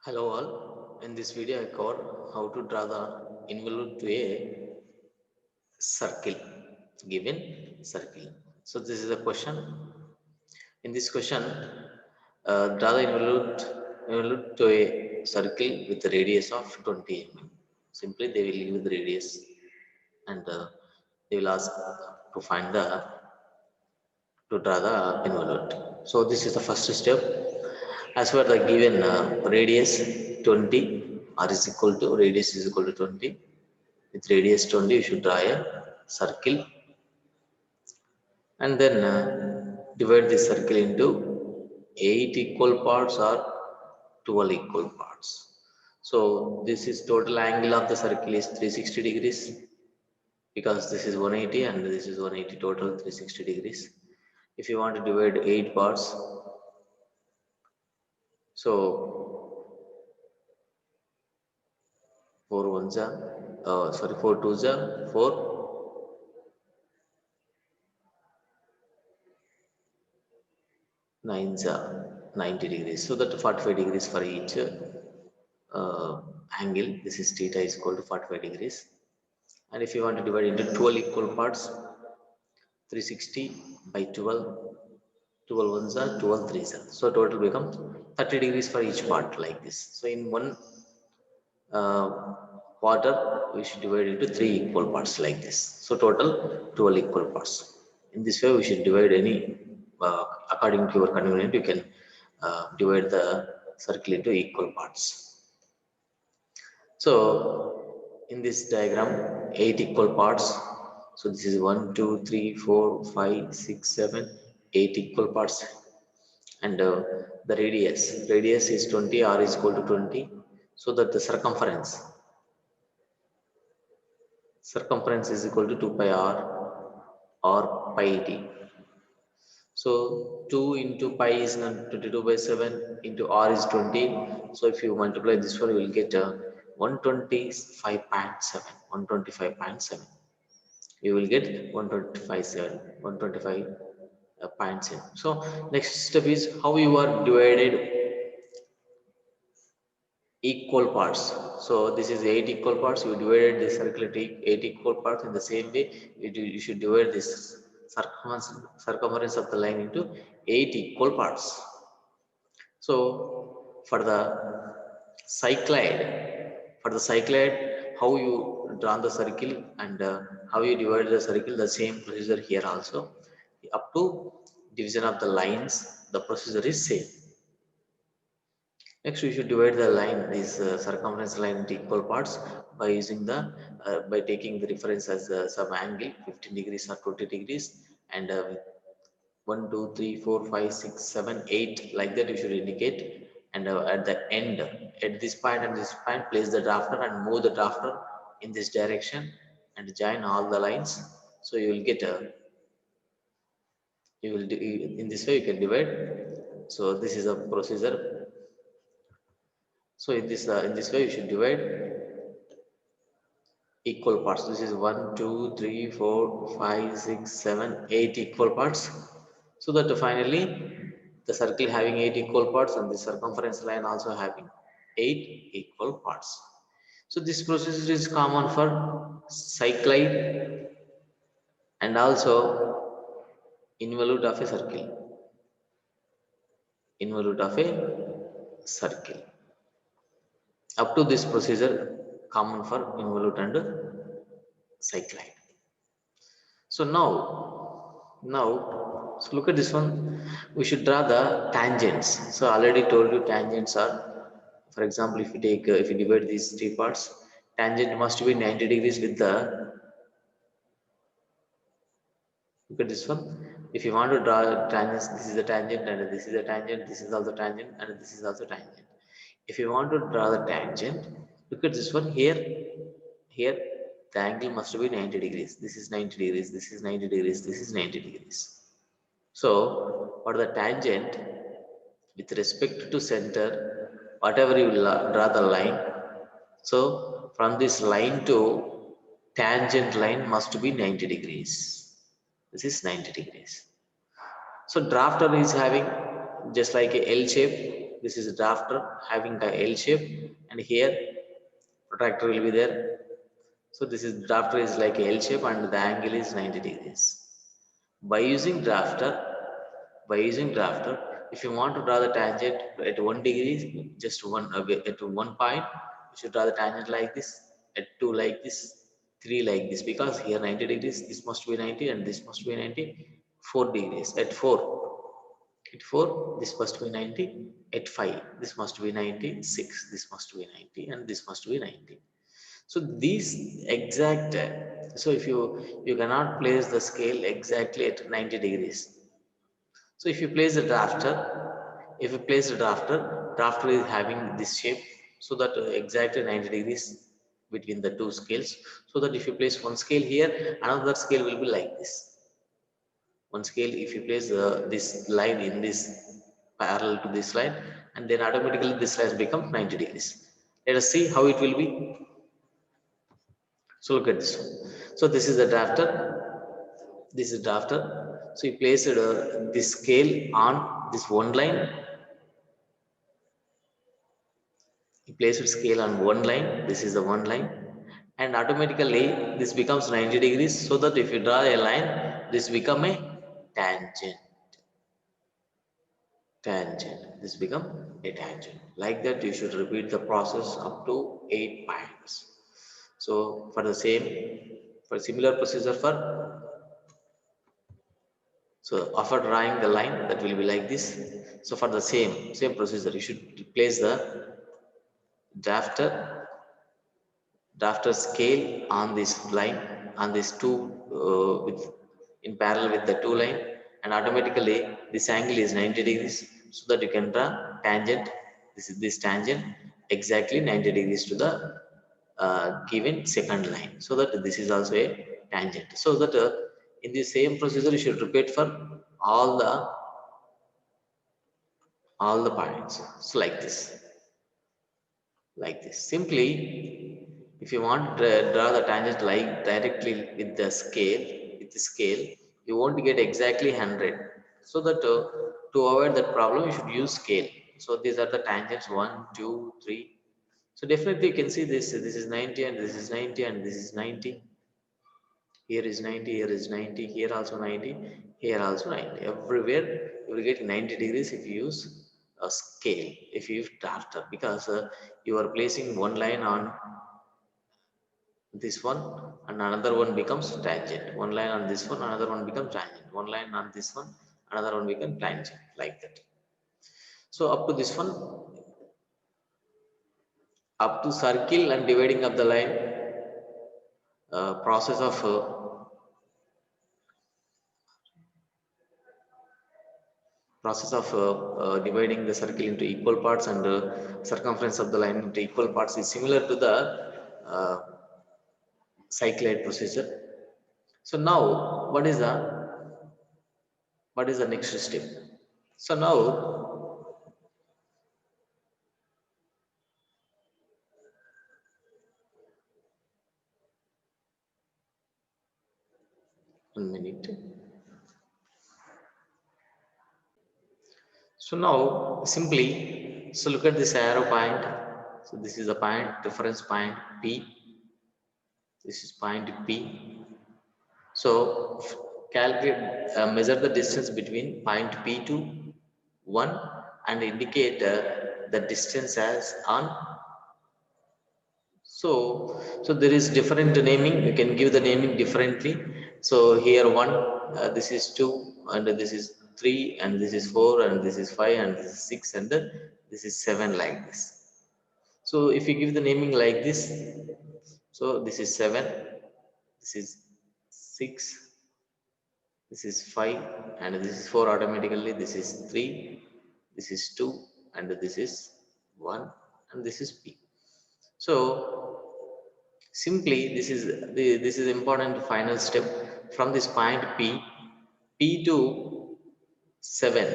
Hello all. In this video, I cover how to draw the involute to a circle, given circle. So this is a question. In this question, draw the involute to a circle with a radius of 20 mm. Simply, they will give the radius and they will ask to find the to draw the involute. So this is the first step. As per the given radius 20 r is equal to radius is equal to 20. With radius 20, you should draw a circle and then divide the circle into 8 equal parts or 12 equal parts. So this is total angle of the circle is 360 degrees because this is 180 and this is 180, total 360 degrees. If you want to divide 8 parts, so 4 ones are, sorry, 4 twos are 4, 9s are 90 degrees. So that 45 degrees for each angle. This is theta is equal to 45 degrees. And if you want to divide into 12 equal parts, 360 by 12, 12 ones are 12 threes are. So total becomes 30 degrees for each part like this. So in one uh, quarter, we should divide into 3 equal parts like this. So total 12 equal parts. In this way, we should divide any, according to your convenience, you can divide the circle into equal parts. So in this diagram, 8 equal parts. So this is 1, 2, 3, 4, 5, 6, 7, 8 equal parts. And the radius is 20, r is equal to 20. So that the circumference is equal to 2 pi r or pi d. So 2 into pi is 22 by 7 into r is 20. So if you multiply this one, you will get 125.7. 125.7. You will get 125.7. So next step is how you are divided equal parts. So this is 8 equal parts. You divided the circle into 8 equal parts. In the same way, you should divide this circumference of the line into 8 equal parts. So cycloid, for the cycloid, how you draw the circle and how you divide the circle, the same procedure here also. Up to division of the lines, the procedure is same. Next, we should divide the line, this circumference line into equal parts by using by taking the reference as some angle, 15 degrees or 20 degrees, and 1, 2, 3, 4, 5, 6, 7, 8, like that you should indicate. And at the end, at this point and this point, place the drafter and move the drafter in this direction and join all the lines. So you will get in this way you can divide. So this is a procedure. So in this way you should divide equal parts. This is 1, 2, 3, 4, 5, 6, 7, 8 equal parts. So that finally the circle having 8 equal parts and the circumference line also having 8 equal parts. So this procedure is common for cycloid and also involute of a circle. Involute of a circle. Up to this procedure common for involute and cycloid. So now, so look at this one. We should draw the tangents. So I already told you tangents are, for example, if you divide these three parts, tangent must be 90 degrees with the, look at this one. If you want to draw tangents, this is the tangent and this is the tangent, this is also tangent and this is also tangent. If you want to draw the tangent, look at this one here the angle must be 90 degrees. This is 90 degrees, this is 90 degrees, this is 90 degrees. So, for the tangent, with respect to center, whatever you draw the line, so from this line to tangent line must be 90 degrees. This is 90 degrees. So, drafter is having just like a L shape. this is a drafter having a L shape, and here protractor will be there. So this is drafter is like a L shape and the angle is 90 degrees. By using drafter, if you want to draw the tangent at 1 degree, just one at one point, you should draw the tangent like this, at two like this, three like this, because here 90 degrees, this must be 90 and this must be 90, 4 degrees, at 4, this must be 90, at 5 this must be 96, this must be 90 and this must be 90. So these exact, so if you cannot place the scale exactly at 90 degrees. So if you place a drafter, drafter is having this shape, so that exactly 90 degrees between the two scales, so that if you place one scale here, another scale will be like this. One scale, if you place this line in this parallel to this line, and then automatically this line becomes 90 degrees. Let us see how it will be. So look at this one. So this is the drafter. This is drafter. So you place this scale on this one line. You place its scale on one line. This is the one line, and automatically this becomes 90 degrees. So that if you draw a line, this become a tangent. This become a tangent. Like that, you should repeat the process up to 8 points. So for the same, for similar procedure for, so after drawing the line, that will be like this. So for the same procedure, you should place the drafter scale on this line, on this two, with in parallel with the two line, and automatically this angle is 90 degrees, so that you can draw tangent. This is this tangent exactly 90 degrees to the given second line, so that this is also a tangent. So that in the same procedure you should repeat for all the points. So like this. Simply, if you want to draw the tangent line directly with the scale, you won't get exactly 100. So that to avoid that problem, you should use scale. So these are the tangents 1, 2, 3. So definitely you can see this. This is 90 and this is 90 and this is 90. Here is 90, here is 90, here also 90, here also 90. Everywhere you will get 90 degrees if you use a scale, if you use drafter, because you are placing one line on this one and another one becomes tangent. One line on this one, another one becomes tangent. One line on this one, another one becomes tangent, like that. So up to this one, up to circle and dividing up the line, process of dividing the circle into equal parts and circumference of the line into equal parts is similar to the uh, cycloid procedure. So now what is the next step? So now, one minute. So now simply, so look at this arrow point. So this is a point, reference point P. This is point P. So calculate, measure the distance between point P to 1 and indicate the distance as on. So there is different naming. You can give the naming differently. So here 1, this is 2, and this is 3, and this is 4, and this is 5, and this is 6, and this is 7, like this. So if you give the naming like this, so this is 7, this is 6, this is 5, and this is 4 automatically, this is 3, this is 2, and this is 1, and this is P. So simply this is important final step. From this point P to 7,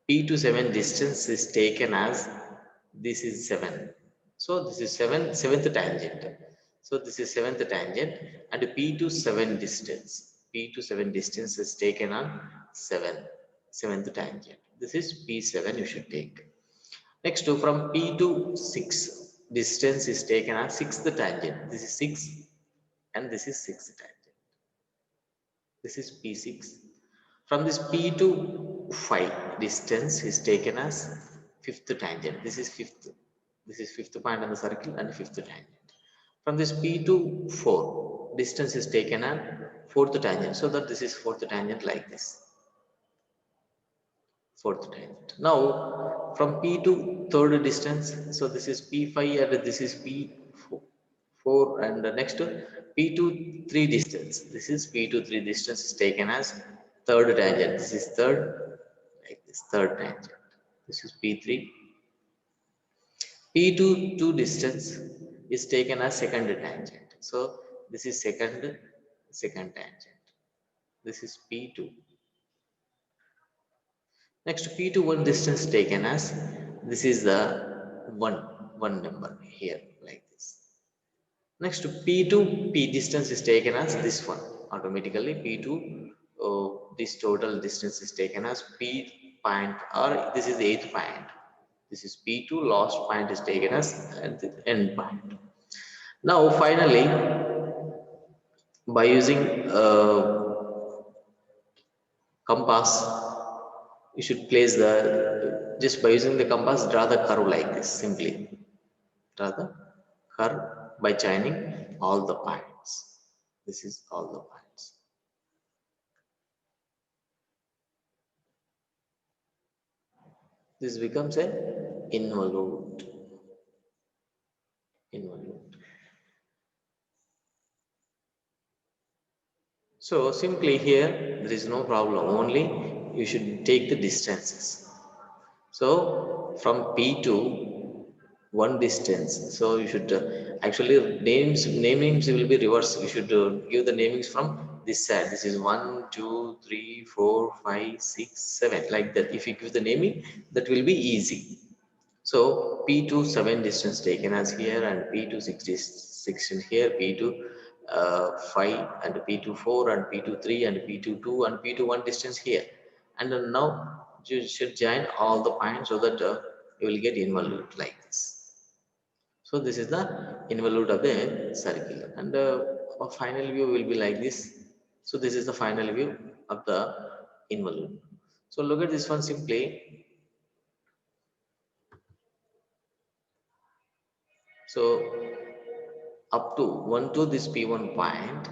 P to 7 distance is taken as, this is 7. So this is seventh tangent. So this is seventh tangent, and P to 7 distance. P to 7 distance is taken on seventh tangent. This is P7 you should take. Next, from P to 6, distance is taken as sixth tangent. This is 6 and this is sixth tangent. This is P6. From this P to 5, distance is taken as fifth tangent. This is fifth. This is fifth point on the circle and fifth tangent. From this P to 4, distance is taken as fourth tangent. So that this is fourth tangent like this. Fourth tangent. Now, from P to third distance, so this is P5 and this is P4 and the next P to 3 distance. This is P to 3 distance is taken as third tangent. This is third, like this, third tangent. This is P3. P to 2 distance is taken as second tangent. So this is second tangent. This is P2. Next, P to 1 distance taken as this is the one number here like this. Next, P to P distance is taken as this one. Automatically, P to this total distance is taken as P point, or this is the eighth point. This is P2, last point is taken as at the end point. Now, finally, by using compass, you should place the, just by using the compass, draw the curve like this. Simply draw the curve by joining all the points. This is all the points. This becomes a involute. Involute. So simply here there is no problem. Only you should take the distances. So from P to one distance. So you should actually namings will be reversed. You should give the namings from this side. This is 1, 2, 3, 4, 5, 6, 7 like that. If you give the naming, that will be easy. So P to 7 distance taken as here and P to 6 here, P to 5 and P to 4 and P to 3 and P to 2 and P to 1 distance here. And now you should join all the points so that you will get involute like this. So this is the involute of the circle, and a final view will be like this. So this is the final view of the involute. So look at this one simply. So up to 1 to this P1 point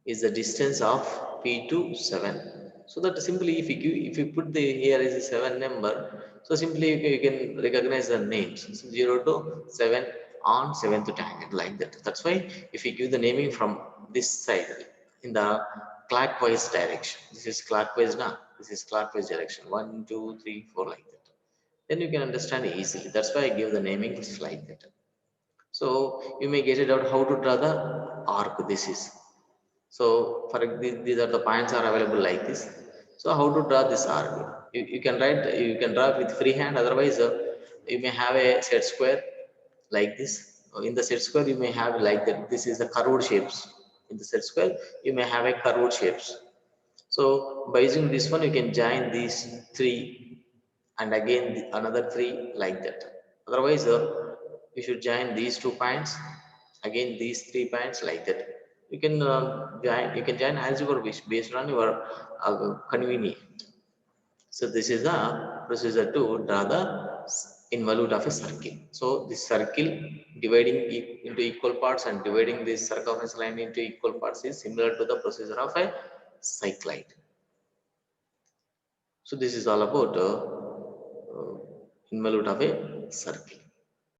is the distance of P to 7. So that simply if you put the here is a 7 number, so simply you can recognize the names. So 0 to 7 on 7th tangent like that. That's why if you give the naming from this side in the clockwise direction, this is clockwise now, this is clockwise direction 1, 2, 3, 4 like that. Then you can understand easily. That's why I give the naming like that. So you may get it out how to draw the arc. This is so for these are the points are available like this. So how to draw this arc? You can write, you can draw with free hand. Otherwise, you may have a set square like this. In the set square, you may have like that. This is the curved shapes. In the set square, you may have a curved shapes. So by using this one, you can join these three and again another three like that. Otherwise, you should join these 2 points, again these 3 points like that. You can join. You can join algebra based on your convenience. So this is the procedure to draw the involute of a circle. So this circle dividing into equal parts and dividing this circumference line into equal parts is similar to the procedure of a cycloid. So this is all about involute of a circle.